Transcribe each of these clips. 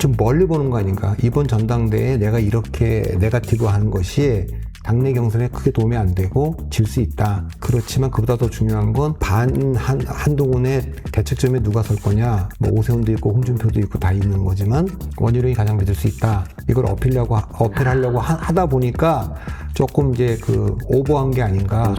좀 멀리 보는 거 아닌가. 이번 전당대회에 내가 이렇게 네거티브 하는 것이 당내 경선에 크게 도움이 안 되고 질 수 있다. 그렇지만 그보다 더 중요한 건 한동훈의 대책점에 누가 설 거냐. 뭐 오세훈도 있고 홍준표도 있고 다 있는 거지만 원희룡이 가장 믿을 수 있다. 이걸 어필하려고 하다 보니까 조금 이제 그 오버한 게 아닌가.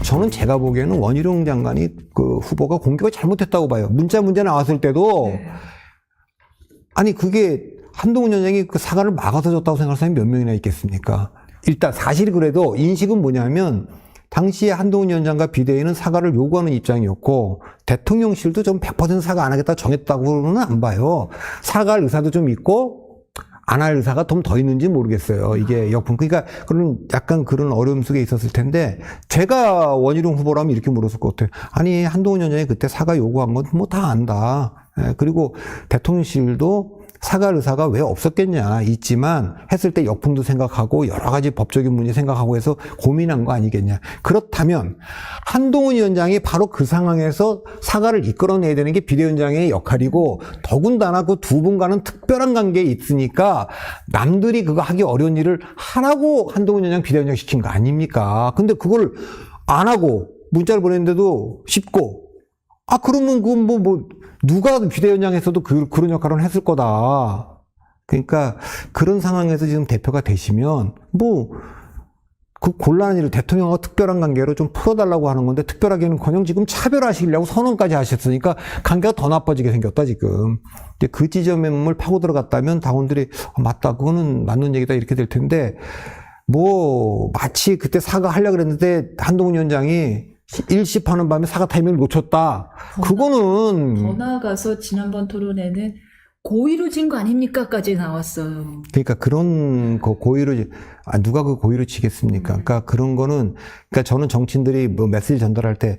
저는 제가 보기에는 원희룡 장관이 그 후보가 공격을 잘못했다고 봐요. 문자 나왔을 때도 아니 그게 한동훈 위원장이 그 사과를 막아서 줬다고 생각하는 사람이 몇 명이나 있겠습니까? 일단 사실이 그래도 인식은 뭐냐면 당시에 한동훈 위원장과 비대위는 사과를 요구하는 입장이었고 대통령실도 좀 100% 사과 안 하겠다 정했다고는 안 봐요. 사과할 의사도 좀 있고 안 할 의사가 좀 더 있는지 모르겠어요. 이게 역풍. 그러니까 그런 약간 그런 어려움 속에 있었을 텐데 제가 원희룡 후보라면 이렇게 물었을 것 같아요. 아니 한동훈 위원장이 그때 사과 요구한 건 뭐 다 안다. 그리고 대통령실도 사과할 의사가 왜 없었겠냐. 있지만 했을 때 역풍도 생각하고 여러 가지 법적인 문제 생각하고 해서 고민한 거 아니겠냐. 그렇다면 한동훈 위원장이 바로 그 상황에서 사과를 이끌어내야 되는 게 비대위원장의 역할이고 더군다나 그 두 분과는 특별한 관계에 있으니까 남들이 그거 하기 어려운 일을 하라고 한동훈 위원장 비대위원장 시킨 거 아닙니까? 근데 그걸 안 하고 문자를 보냈는데도 쉽고 그러면 그건 누가 비대위원장에서도 그런 역할을 했을 거다. 그러니까 그런 상황에서 지금 대표가 되시면 그 곤란한 일을 대통령과 특별한 관계로 좀 풀어달라고 하는 건데 특별하게는커녕 지금 차별하시려고 선언까지 하셨으니까 관계가 더 나빠지게 생겼다 지금. 이제 그 지점을 파고 들어갔다면 당원들이 맞다 그거는 맞는 얘기다 이렇게 될 텐데 마치 그때 사과하려고 그랬는데 한동훈 위원장이 일십하는 밤에 사과 타이밍을 놓쳤다. 그거는 더 나아가서 지난번 토론회는 고의로 진 거 아닙니까?까지 나왔어요. 그러니까 그런 거 고의로 누가 그 고의로 치겠습니까? 그러니까 그런 거는 그러니까 저는 정치인들이 메시지 전달할 때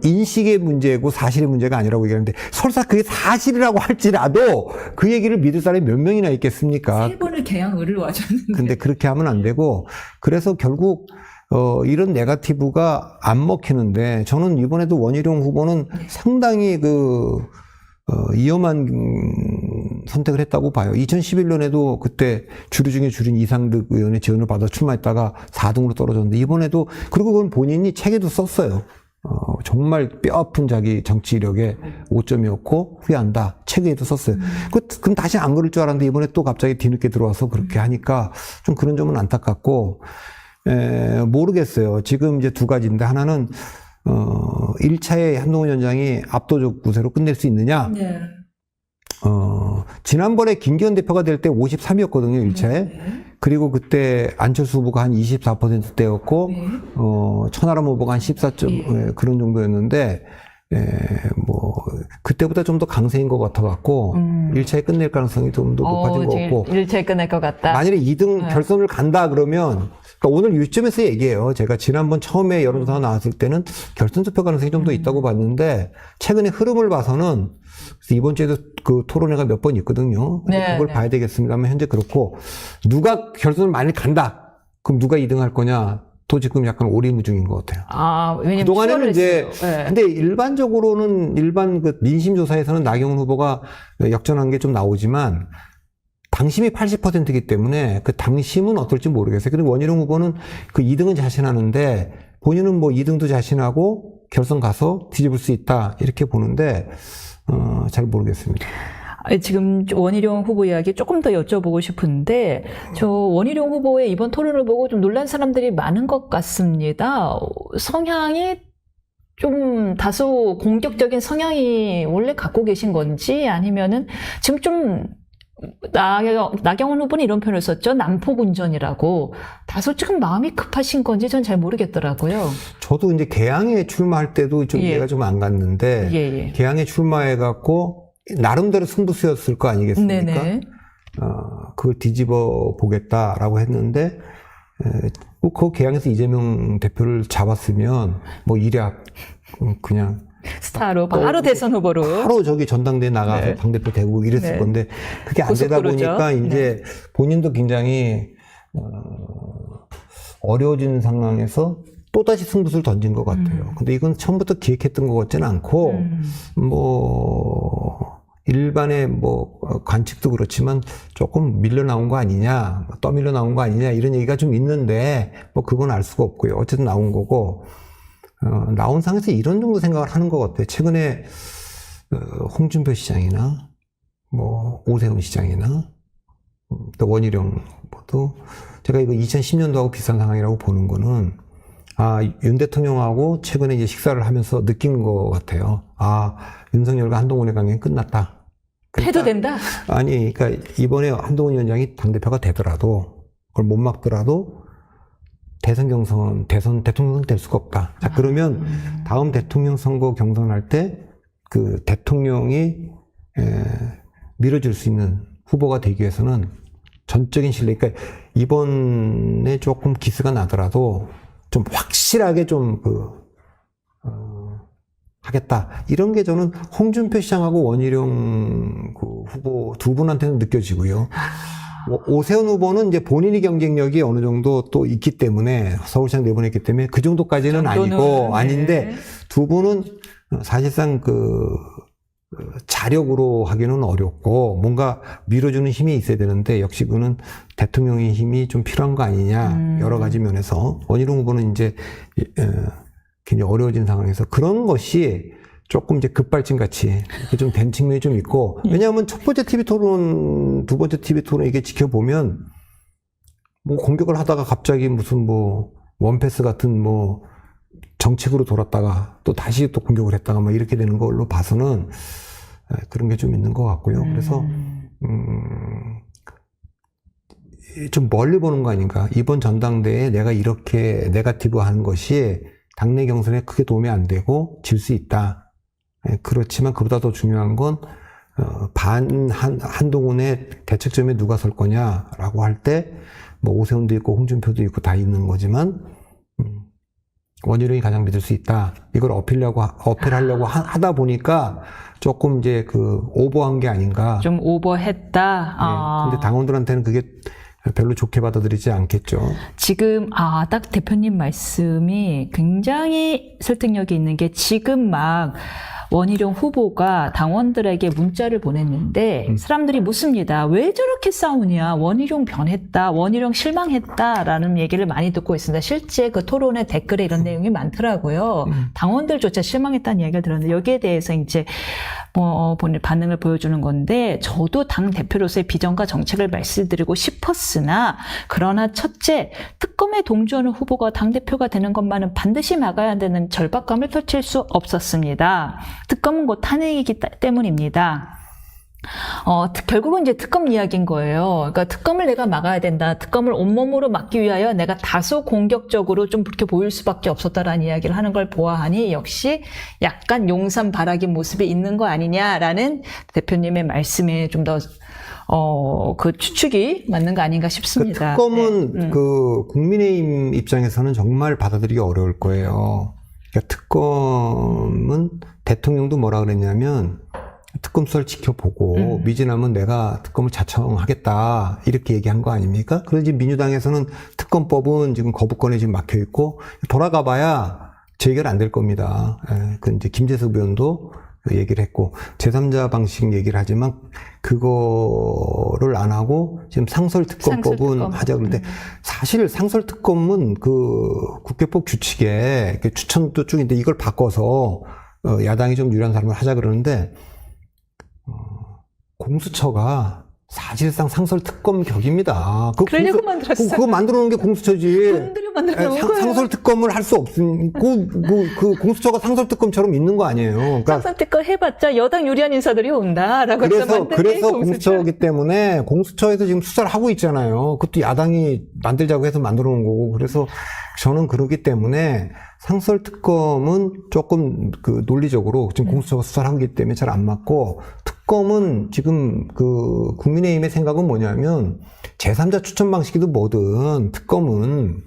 인식의 문제고 사실의 문제가 아니라고 얘기하는데 설사 그게 사실이라고 할지라도 그 얘기를 믿을 사람이 몇 명이나 있겠습니까? 3번을 개항을 와줬는데. 근데 그렇게 하면 안 되고 그래서 결국 이런 네거티브가 안 먹히는데 저는 이번에도 원희룡 후보는 상당히 위험한 선택을 했다고 봐요. 2011년에도 그때 주류 중에 주류인 이상득 의원의 지원을 받아 출마했다가 4등으로 떨어졌는데 이번에도 그리고 그건 본인이 책에도 썼어요. 정말 뼈아픈 자기 정치 이력의 오점이었고 후회한다. 책에도 썼어요. 그럼 다시 안 그럴 줄 알았는데 이번에 또 갑자기 뒤늦게 들어와서 그렇게 하니까 좀 그런 점은 안타깝고 모르겠어요. 지금 이제 두 가지인데 하나는 1차에 한동훈 위원장이 압도적 우세로 끝낼 수 있느냐. 네. 지난번에 김기현 대표가 될 때 53이었거든요, 1차에. 네. 그리고 그때 안철수 후보가 한 24%대였고, 네. 천하람 후보가 한 14점, 그런 정도였는데, 그때보다 좀 더 강세인 것 같아갖고, 1차에 끝낼 가능성이 좀 더 높아진 것 같고. 1차에 끝낼 것 같다. 만일에 2등 결선을 간다 그러면, 그러니까 오늘 유점에서 얘기해요. 제가 지난번 처음에 여론조사 나왔을 때는 결선 투표 가능성이 좀 더 있다고 봤는데, 최근에 흐름을 봐서는, 그래서 이번 주에도 그 토론회가 몇 번 있거든요. 네, 그걸 봐야 되겠습니다만, 현재 그렇고, 누가 결선을 만일 간다! 그럼 누가 2등 할 거냐? 또 지금 약간 오리무중인 것 같아요. 왜냐면 그동안에는 이제, 네. 근데 일반적으로는, 그 민심조사에서는 나경원 후보가 역전한 게 좀 나오지만, 당심이 80%이기 때문에 그 당심은 어떨지 모르겠어요. 그리고 원희룡 후보는 그 2등은 자신하는데, 본인은 2등도 자신하고 결선 가서 뒤집을 수 있다. 이렇게 보는데, 잘 모르겠습니다. 지금 원희룡 후보 이야기 조금 더 여쭤보고 싶은데 저 원희룡 후보의 이번 토론을 보고 좀 놀란 사람들이 많은 것 같습니다. 성향이 좀 다소 공격적인 성향이 원래 갖고 계신 건지 아니면은 지금 좀 나경원 후보는 이런 표현을 썼죠. 난폭운전이라고. 다소 지금 마음이 급하신 건지 전 잘 모르겠더라고요. 저도 이제 개항에 출마할 때도 좀 이해가 좀 안 갔는데 개항에 출마해갖고 나름대로 승부수였을 거 아니겠습니까? 네네. 그걸 뒤집어 보겠다라고 했는데, 그 개항에서 이재명 대표를 잡았으면, 일약, 그냥. 스타로, 바로 대선 후보로. 바로 저기 전당대회 나가서 당대표 되고 이랬을 건데, 그게 안 되다 보니까 이제 본인도 굉장히, 어려워진 상황에서 또다시 승부수를 던진 것 같아요. 근데 이건 처음부터 기획했던 것 같지는 않고, 일반의 관측도 그렇지만 조금 밀려 나온 거 아니냐, 떠밀려 나온 거 아니냐, 이런 얘기가 좀 있는데, 그건 알 수가 없고요. 어쨌든 나온 거고, 나온 상에서 이런 정도 생각을 하는 것 같아요. 최근에, 홍준표 시장이나, 오세훈 시장이나, 또 원희룡 후보도, 제가 이거 2010년도하고 비슷한 상황이라고 보는 거는, 윤 대통령하고 최근에 이제 식사를 하면서 느낀 것 같아요. 윤석열과 한동훈의 관계는 끝났다. 해도 된다? 아니, 그러니까 이번에 한동훈 위원장이 당대표가 되더라도, 그걸 못 막더라도, 대통령 선거 될 수가 없다. 자, 그러면 다음 대통령 선거 경선할 때, 그 대통령이, 밀어줄 수 있는 후보가 되기 위해서는 전적인 신뢰, 그러니까 이번에 조금 기스가 나더라도, 좀 확실하게 하겠다. 이런 게 저는 홍준표 시장하고 원희룡 후보 두 분한테는 느껴지고요. 오세훈 후보는 이제 본인이 경쟁력이 어느 정도 또 있기 때문에 서울시장 내보냈기 때문에 그 정도까지는 아니고, 아닌데 두 분은 사실상 자력으로 하기는 어렵고 뭔가 밀어주는 힘이 있어야 되는데 역시 그는 대통령의 힘이 좀 필요한 거 아니냐 여러 가지 면에서 원희룡 후보는 이제 굉장히 어려워진 상황에서 그런 것이 조금 이제 급발진 같이 좀 된 측면이 좀 있고 왜냐하면 첫 번째 TV 토론, 두 번째 TV 토론 이게 지켜보면 공격을 하다가 갑자기 무슨 원패스 같은 정책으로 돌았다가 또 다시 또 공격을 했다가 이렇게 되는 걸로 봐서는 그런 게 좀 있는 것 같고요. 그래서 좀 멀리 보는 거 아닌가. 이번 전당대회에 내가 이렇게 네거티브 하는 것이 당내 경선에 크게 도움이 안 되고 질 수 있다. 그렇지만 그보다 더 중요한 건 한동훈의 대책점에 누가 설 거냐라고 할 때 오세훈도 있고 홍준표도 있고 다 있는 거지만 원희룡이 가장 믿을 수 있다. 이걸 어필하려고 하다 보니까 조금 이제 오버한 게 아닌가. 좀 오버했다. 근데 당원들한테는 그게 별로 좋게 받아들이지 않겠죠. 지금 딱 대표님 말씀이 굉장히 설득력이 있는 게 지금 막 원희룡 후보가 당원들에게 문자를 보냈는데 사람들이 묻습니다. 왜 저렇게 싸우냐? 원희룡 변했다. 원희룡 실망했다라는 얘기를 많이 듣고 있습니다. 실제 그 토론의 댓글에 이런 내용이 많더라고요. 당원들조차 실망했다는 이야기를 들었는데 여기에 대해서 이제 반응을 보여주는 건데 저도 당 대표로서의 비전과 정책을 말씀드리고 싶었으나 그러나 첫째, 특검에 동조하는 후보가 당대표가 되는 것만은 반드시 막아야 되는 절박감을 펼칠 수 없었습니다. 특검은 곧 탄핵이기 때문입니다. 결국은 이제 특검 이야기인 거예요. 그러니까 특검을 내가 막아야 된다. 특검을 온몸으로 막기 위하여 내가 다소 공격적으로 좀 그렇게 보일 수밖에 없었다라는 이야기를 하는 걸 보아하니 역시 약간 용산 바라긴 모습이 있는 거 아니냐라는 대표님의 말씀에 좀 더 그 추측이 맞는 거 아닌가 싶습니다. 특검은 국민의힘 입장에서는 정말 받아들이기 어려울 거예요. 그러니까 특검은 대통령도 뭐라 그랬냐면 특검 수사를 지켜보고 미진하면 내가 특검을 자청하겠다 이렇게 얘기한 거 아닙니까? 그래서 지금 민주당에서는 특검법은 지금 거부권에 지금 막혀 있고 돌아가봐야 재결 안 될 겁니다. 그 이제 김재섭 의원도 얘기를 했고 제3자 방식 얘기를 하지만 그거를 안 하고 지금 상설특검법은 하자 그러는데 사실 상설특검은 국회법 규칙에 추천도 중인데 이걸 바꿔서 야당이 좀 유리한 사람을 하자 그러는데 공수처가 사실상 상설특검 격입니다. 그러려고 만들었어요. 그거 만들어 놓은 게 공수처지. 분들이 만들어 놓은 거예요. 상설특검을 할 수 없으니까 그 공수처가 상설특검처럼 있는 거 아니에요. 그러니까 상설특검 해봤자 여당 유리한 인사들이 온다라고 그래서 공수처이기 때문에 공수처에서 지금 수사를 하고 있잖아요. 그것도 야당이 만들자고 해서 만들어 놓은 거고. 그래서 저는 그러기 때문에 상설특검은 조금 논리적으로 지금 공수처가 수사를 하기 때문에 잘 안 맞고 특검은 지금 국민의힘의 생각은 뭐냐면 제3자 추천 방식이든 뭐든 특검은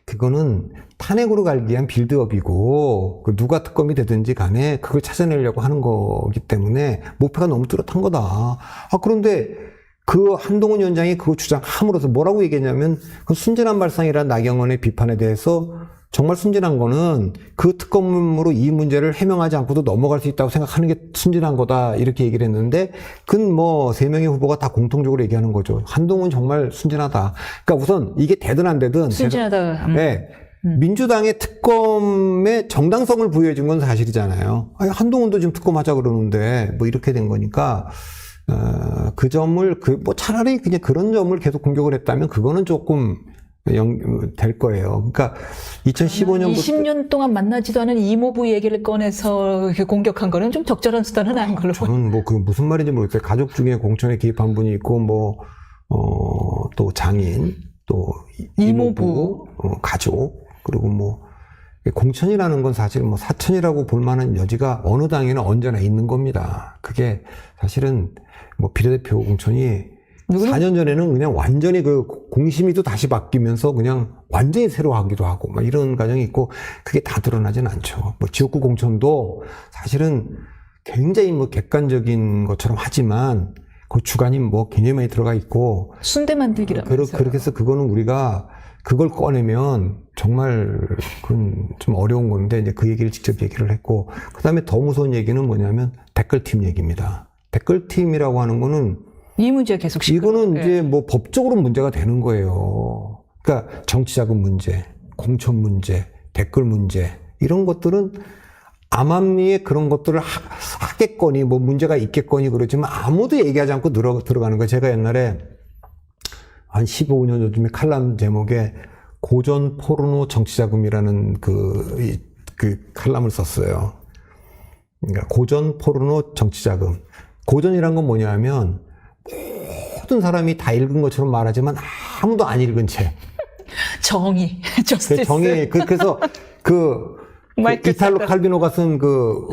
그거는 탄핵으로 갈기 위한 빌드업이고 누가 특검이 되든지 간에 그걸 찾아내려고 하는 거기 때문에 목표가 너무 뚜렷한 거다. 그런데 한동훈 위원장이 그거 주장함으로써 뭐라고 얘기했냐면 순진한 발상이라는 나경원의 비판에 대해서 정말 순진한 거는 그 특검으로 이 문제를 해명하지 않고도 넘어갈 수 있다고 생각하는 게 순진한 거다 이렇게 얘기를 했는데 그건 뭐 3명의 후보가 다 공통적으로 얘기하는 거죠. 한동훈 정말 순진하다. 그러니까 우선 이게 되든 안 되든 순진하다. 네, 민주당의 특검에 정당성을 부여해 준 건 사실이잖아요. 아니, 한동훈도 지금 특검하자 그러는데 뭐 이렇게 된 거니까 그 점을 뭐 차라리 그냥 그런 점을 계속 공격을 했다면 그거는 조금 될 거예요. 그러니까 2015년부터 20년 동안 만나지도 않은 이모부 얘기를 꺼내서 이렇게 공격한 거는 좀 적절한 수단은 아닌 걸로. 저는 뭐 그 무슨 말인지 모르겠어요. 가족 중에 공천에 개입한 분이 있고 뭐 또 장인 또 이모부 가족 그리고 뭐 공천이라는 건 사실 뭐 사천이라고 볼 만한 여지가 어느 당에는 언제나 있는 겁니다. 그게 사실은 뭐 비례대표 공천이 4년 전에는 그냥 완전히 그 공심위도 다시 바뀌면서 그냥 완전히 새로 하기도 하고 막 이런 과정이 있고 그게 다 드러나진 않죠. 뭐 지역구 공천도 사실은 굉장히 뭐 객관적인 것처럼 하지만 그 주관이 뭐 개념에 들어가 있고 순대 만들기라면서요. 그렇게 해서 그거는 우리가 그걸 꺼내면 정말 그건 좀 어려운 건데 이제 그 얘기를 직접 얘기를 했고 그다음에 더 무서운 얘기는 뭐냐면 댓글팀 얘기입니다. 댓글팀이라고 하는 거는 이 문제 계속 이거는 이제 뭐 법적으로 문제가 되는 거예요. 그러니까 정치자금 문제, 공천 문제, 댓글 문제 이런 것들은 암암리에 그런 것들을 하겠거니 뭐 문제가 있겠거니 그러지만 아무도 얘기하지 않고 들어가는 거예요. 제가 옛날에 한 15년 전쯤에 칼럼 제목에 고전 포르노 정치자금이라는 그 칼럼을 썼어요. 그러니까 고전 포르노 정치자금. 고전이란 건 뭐냐면 모든 사람이 다 읽은 것처럼 말하지만 아무도 안 읽은 책. 정의, 저스티스. 그래서 이탈로 칼비노가 쓴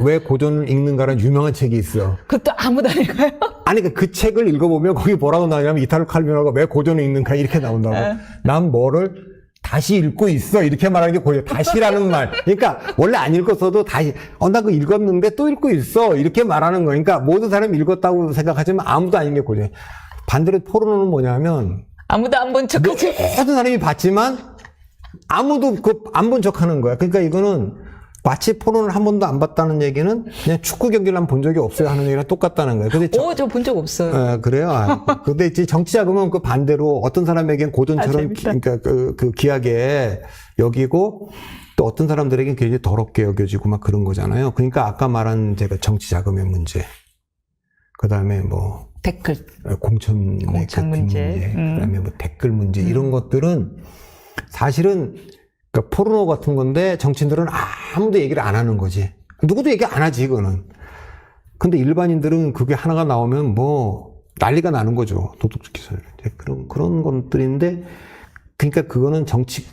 왜 고전을 읽는가라는 유명한 책이 있어. 그것도 아무도 안 읽어요? 아니, 그 책을 읽어보면 거기 뭐라고 나오냐면 이탈로 칼비노가 왜 고전을 읽는가 이렇게 나온다고. 난 뭐를 다시 읽고 있어. 이렇게 말하는 게 고전. 다시라는 말. 그러니까 원래 안 읽었어도 다시, 나 그거 읽었는데 또 읽고 있어. 이렇게 말하는 거니까 모든 사람이 읽었다고 생각하지만 아무도 안 읽는 게 고전. 반대로 포르노는 뭐냐면 아무도 안 본 척하지. 모든 사람이 봤지만 아무도 안 본 척하는 거야. 그러니까 이거는 마치 포르노를 한 번도 안 봤다는 얘기는 그냥 축구 경기를 한 번 본 적이 없어요 하는 얘기랑 똑같다는 거예요. 근데 저 본 적 없어요. 그래요. 근데 이제 정치자금은 그 반대로 어떤 사람에겐 고전처럼 그러니까 그 귀하게 여기고 또 어떤 사람들에겐 굉장히 더럽게 여겨지고 막 그런 거잖아요. 그러니까 아까 말한 제가 정치자금의 문제, 그 다음에 뭐 댓글, 공천 문제, 그다음에 뭐 댓글 문제 이런 것들은 사실은 그러니까 포르노 같은 건데 정치인들은 아무도 얘기를 안 하는 거지. 누구도 얘기 안 하지 그거는. 근데 일반인들은 그게 하나가 나오면 뭐 난리가 나는 거죠. 도덕적 기술. 그런 것들인데 그러니까 그거는 정치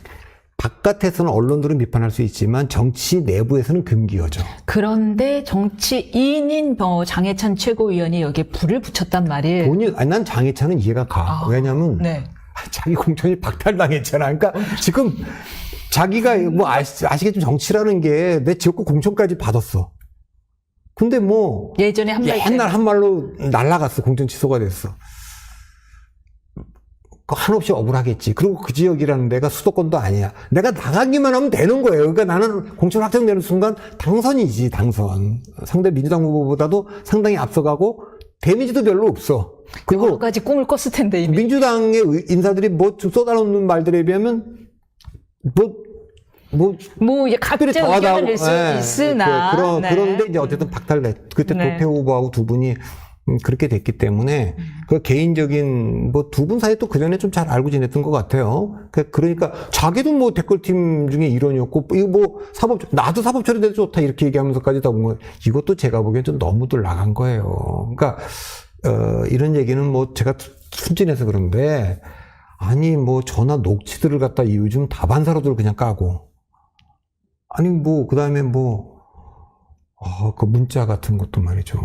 바깥에서는 언론들은 비판할 수 있지만 정치 내부에서는 금기어죠. 그런데 정치인인 장해찬 최고위원이 여기에 불을 붙였단 말이에요. 난 장해찬은 이해가 가. 왜냐면 자기 공천이 박탈당했잖아. 그러니까 지금 자기가 뭐 아시겠지만 정치라는 게 내 지역구 공천까지 받았어. 근데 뭐 예전에 옛날 한 말로 날라갔어. 공천 취소가 됐어. 한없이 억울하겠지. 그리고 그 지역이라는 데가 수도권도 아니야. 내가 나가기만 하면 되는 거예요. 그러니까 나는 공천 확정되는 순간 당선이지, 당선. 상대 민주당 후보보다도 상당히 앞서가고 데미지도 별로 없어. 그리고 여러 가지 꿈을 꿨을 텐데 이미. 민주당의 인사들이 뭐 쏟아놓는 말들에 비하면 이제 각자 의견을 낼 수 있으나 그런데 이제 어쨌든 박탈됐. 그때 도태우 후보하고 두 분이 그렇게 됐기 때문에 그 개인적인 뭐 두 분 사이 또 그 전에 좀 잘 알고 지냈던 것 같아요. 그러니까 자기도 뭐 댓글팀 중에 일원이었고 이거 뭐 나도 사법 처리돼도 좋다 이렇게 얘기하면서까지 다 보면 이것도 제가 보기엔 좀 너무들 나간 거예요. 그러니까 이런 얘기는 뭐 제가 순진해서 그런데 아니 뭐 전화 녹취들을 갖다 요즘 다반사로들 그냥 까고 아니 뭐 그다음에 뭐 그 문자 같은 것도 말이죠.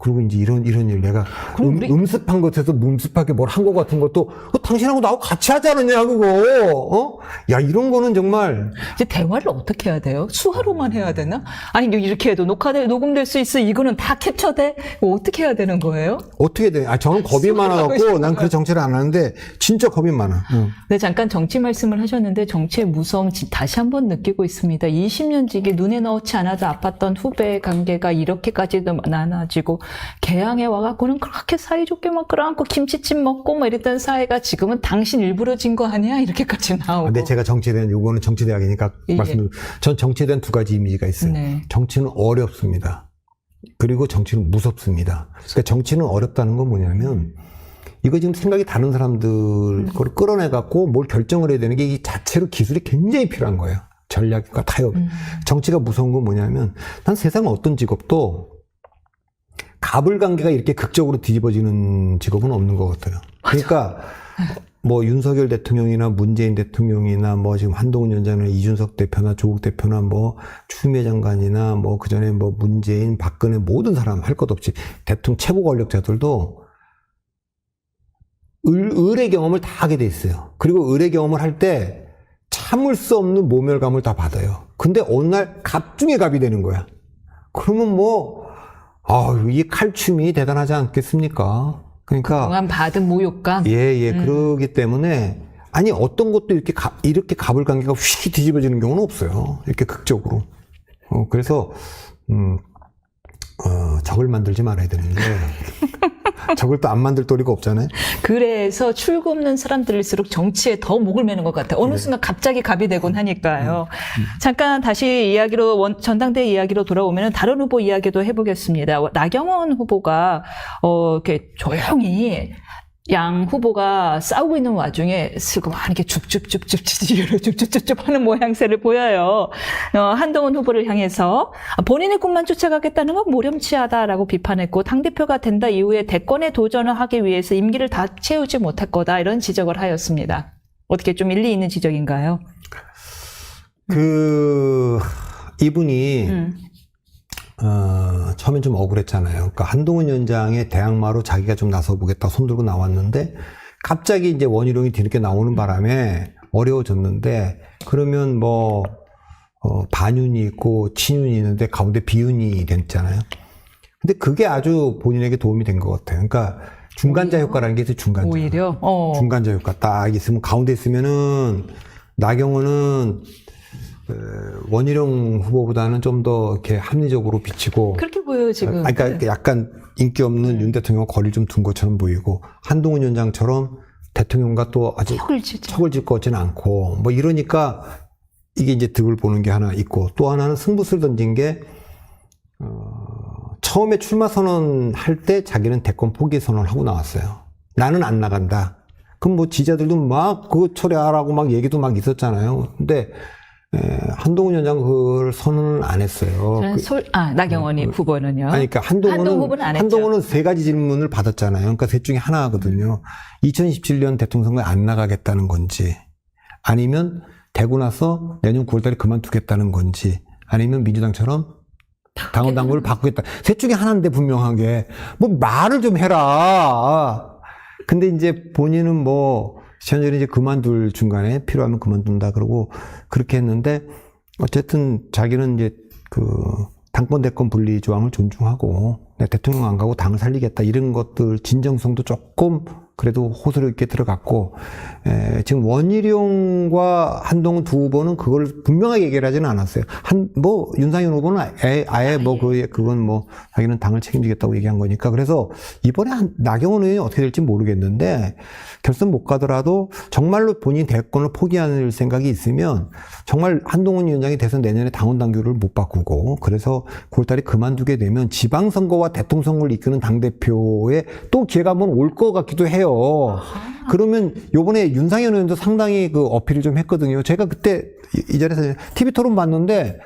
그리고 이제 이런 일 내가 그럼 우리- 음습한 것에서 문습하게 뭘 한 것 같은 것도 당신하고 나하고 같이 하지 않았냐 그거. 야 이런 거는 정말 이제 대화를 어떻게 해야 돼요? 수화로만 해야 되나? 아니 이렇게 해도 녹음될 수 있어. 이거는 다 캡처돼. 이거 어떻게 해야 되는 거예요? 어떻게 돼? 저는 겁이 수화로 하고 많아갖고 싶은 난 거야. 그런 정치를 안 하는데 진짜 겁이 많아. 네, 잠깐 정치 말씀을 하셨는데 정치의 무서움 다시 한번 느끼고 있습니다. 20년 지기 눈에 넣지 않아도 아팠던 후배 관계가 이렇게까지도 나눠지고 개항에 와갖고는 그렇게 사이좋게 막 끌어안고 김치찜 먹고 뭐 이랬던 사이가 지금은 당신 일부러 진 거 아니야? 이렇게까지 나오고. 근데 제가 정치에 대한 요거는 정치대학이니까 예. 전 정치에 대한 두 가지 이미지가 있어요. 네. 정치는 어렵습니다. 그리고 정치는 무섭습니다. 그러니까 정치는 어렵다는 건 뭐냐면 이거 지금 생각이 다른 사람들 그걸 끌어내갖고 뭘 결정을 해야 되는 게 이 자체로 기술이 굉장히 필요한 거예요. 전략과 타협. 정치가 무서운 건 뭐냐면 난 세상 어떤 직업도 갑을관계가 이렇게 극적으로 뒤집어지는 직업은 없는 것 같아요. 그러니까 뭐 윤석열 대통령이나 문재인 대통령이나 뭐 지금 한동훈 위원장이나 이준석 대표나 조국 대표나 뭐 추미애 장관이나 뭐 그전에 뭐 문재인, 박근혜 모든 사람 할 것 없이 대통령 최고 권력자들도 을의 경험을 다 하게 돼 있어요. 그리고 을의 경험을 할 때 참을 수 없는 모멸감을 다 받아요. 근데 어느 날 갑 중에 갑이 되는 거야. 그러면 뭐 이 칼춤이 대단하지 않겠습니까? 그러니까 그동안 받은 모욕감. 그러기 때문에 아니 어떤 것도 이렇게 갑을관계가 휙 뒤집어지는 경우는 없어요. 이렇게 극적으로. 그래서 적을 만들지 말아야 되는데 적을 또 안 만들 도리가 없잖아요. 그래서 출구 없는 사람들일수록 정치에 더 목을 매는 것 같아요. 어느 네. 순간 갑자기 갑이 되곤 하니까요. 잠깐 다시 전당대 이야기로 돌아오면 다른 후보 이야기도 해보겠습니다. 나경원 후보가 이렇게 조용히 양 후보가 싸우고 있는 와중에 슬그만 이렇게 줍줍줍줍 하는 모양새를 보여요. 한동훈 후보를 향해서 본인의 꿈만 쫓아가겠다는 건 모렴치하다라고 비판했고 당대표가 된다 이후에 대권에 도전을 하기 위해서 임기를 다 채우지 못할 거다 이런 지적을 하였습니다. 어떻게 좀 일리 있는 지적인가요? 이분이 처음엔 좀 억울했잖아요. 그러니까 한동훈 위원장의 대항마로 자기가 좀 나서보겠다 손들고 나왔는데 갑자기 이제 원희룡이 뒤늦게 나오는 바람에 어려워졌는데 그러면 뭐 반윤이 있고 친윤이 있는데 가운데 비윤이 됐잖아요. 근데 그게 아주 본인에게 도움이 된 것 같아요. 그러니까 중간자 효과라는 게 있어요. 중간자. 오히려 중간자 효과 딱 있으면 가운데 있으면은 나경원은 원희룡 후보보다는 좀 더 이렇게 합리적으로 비치고 그렇게 보여요 지금. 그러니까 약간 인기 없는 윤 대통령 거리를 좀 둔 것처럼 보이고 한동훈 위원장처럼 대통령과 또 아직 척을 질 것 같지는 않고 뭐 이러니까 이게 이제 득을 보는 게 하나 있고 또 하나는 승부수를 던진 게 처음에 출마 선언할 때 자기는 대권 포기 선언을 하고 나왔어요. 나는 안 나간다. 그럼 뭐 지지자들도 막 그거 처리하라고 막 얘기도 막 있었잖아요. 근데 한동훈 위원장 그걸 선언을 안 했어요. 나경원이 후보는요. 아니, 그러니까 한동훈은 세 가지 질문을 받았잖아요. 그러니까 셋 중에 하나거든요. 2027년 대통령 선거에 안 나가겠다는 건지, 아니면 되고 나서 내년 9월달에 그만두겠다는 건지, 아니면 민주당처럼 당원 당규를 바꾸겠다. 셋 중에 하나인데 분명하게 뭐 말을 좀 해라. 근데 이제 본인은 뭐 현재는 이제 그만둘 중간에 필요하면 그만둔다 그러고 그렇게 했는데 어쨌든 자기는 이제 당권 대권 분리 조항을 존중하고 대통령 안 가고 당을 살리겠다 이런 것들 진정성도 조금 그래도 호소력 있게 들어갔고 지금 원희룡과 한동훈 두 후보는 그걸 분명하게 얘기를 하지는 않았어요. 윤상현 후보는 아예 그건 뭐 자기는 당을 책임지겠다고 얘기한 거니까 그래서 이번에 나경원 의원이 어떻게 될지 모르겠는데 결선 못 가더라도 정말로 본인 대권을 포기할 생각이 있으면 정말 한동훈 위원장이 돼서 내년에 당원 당규를 못 바꾸고 그래서 9월달에 그만두게 되면 지방선거와 대통령 선거를 이끄는 당대표에 또 기회가 한번 올 것 같기도 해요. 그러면 요번에 윤상현 의원도 상당히 어필을 좀 했거든요. 제가 그때 이 자리에서 TV 토론 봤는데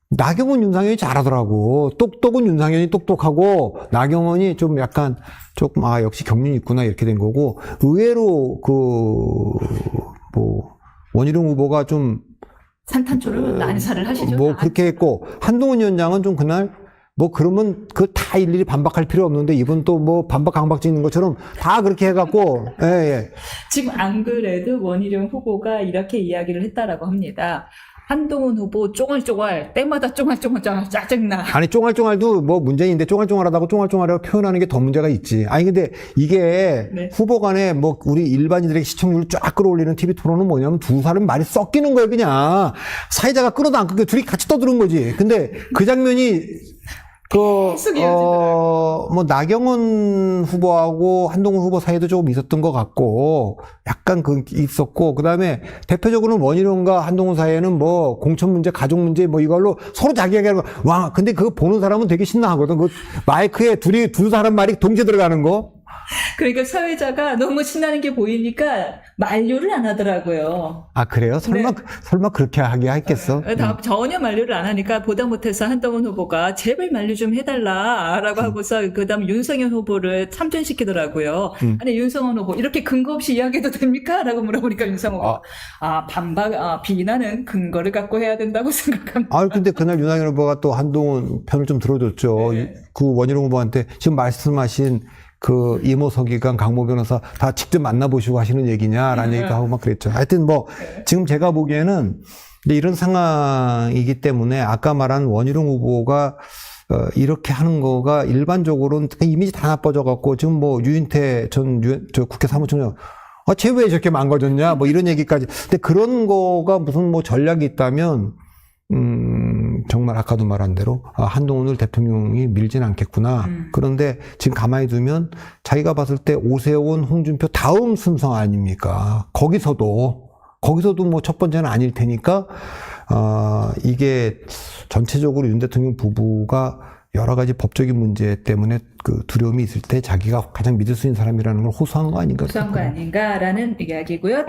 나경원 윤상현이 잘하더라고. 똑똑은 윤상현이 똑똑하고 나경원이 좀 약간 조금 역시 경륜이 있구나 이렇게 된 거고 의외로 원희룡 후보가 좀 산탄조를 난사를 하시죠. 그렇게 했고 한동훈 위원장은 좀 그날 뭐 그러면 그 다 일일이 반박할 필요 없는데 이분 또 뭐 반박 강박 찍는 것처럼 다 그렇게 해갖고 예, 예. 지금 안 그래도 원희룡 후보가 이렇게 이야기를 했다라고 합니다. 한동훈 후보 쫑알쫑알 때마다 쫑알쫑알 짜증나. 아니 쫑알쫑알도 뭐 문제인데 쫑알쫑알하다고 쫑알쫑알하고 표현하는 게 더 문제가 있지. 아니 근데 이게 네. 후보 간에 뭐 우리 일반인들에게 시청률을 쫙 끌어올리는 TV 토론은 뭐냐면 두 사람 말이 섞이는 거예요 그냥. 사회자가 끊어도 안 끊겨 둘이 같이 떠드는 거지. 근데 그 장면이 계속 이어지더라고요. 뭐 나경원 후보하고 한동훈 후보 사이도 조금 있었던 것 같고 약간 그 있었고 그다음에 대표적으로는 원희룡과 한동훈 사이에는 뭐 공천 문제, 가족 문제 뭐 이걸로 서로 자기 얘기하는 거. 와, 근데 그거 보는 사람은 되게 신나하거든. 그 마이크에 두 사람 말이 동시에 들어가는 거. 그러니까 사회자가 너무 신나는 게 보이니까 만류를 안 하더라고요. 아, 그래요? 설마 그렇게 하게 했겠어? 전혀 만류를 안 하니까 보다 못해서 한동훈 후보가 제발 만류 좀 해달라라고 하고서 그다음 윤석열 후보를 참전시키더라고요. 아니 윤석열 후보 이렇게 근거 없이 이야기해도 됩니까? 라고 물어보니까 윤석열 후보 비난은 근거를 갖고 해야 된다고 생각합니다. 아, 근데 그날 윤석열 후보가 또 한동훈 편을 좀 들어줬죠. 네. 그 원희룡 후보한테 지금 말씀하신 그 이모 서기관 강모 변호사 다 직접 만나보시고 하시는 얘기냐라는 얘기도 하고 막 그랬죠. 하여튼 뭐 지금 제가 보기에는 근데 이런 상황이기 때문에 아까 말한 원희룡 후보가 이렇게 하는 거가 일반적으로는 이미지 다 나빠져 갖고 지금 뭐 유인태 전 국회 사무총장 쟤 왜 저렇게 망가졌냐 뭐 이런 얘기까지. 근데 그런 거가 무슨 뭐 전략이 있다면 정말 아까도 말한 대로 한동훈을 대통령이 밀진 않겠구나. 그런데 지금 가만히 두면 자기가 봤을 때 오세훈, 홍준표 다음 순서 아닙니까? 거기서도 뭐 첫 번째는 아닐 테니까 이게 전체적으로 윤 대통령 부부가 여러 가지 법적인 문제 때문에 그 두려움이 있을 때 자기가 가장 믿을 수 있는 사람이라는 걸 호소한 거 아닌가? 호소한 거 아닌가라는 이야기고요.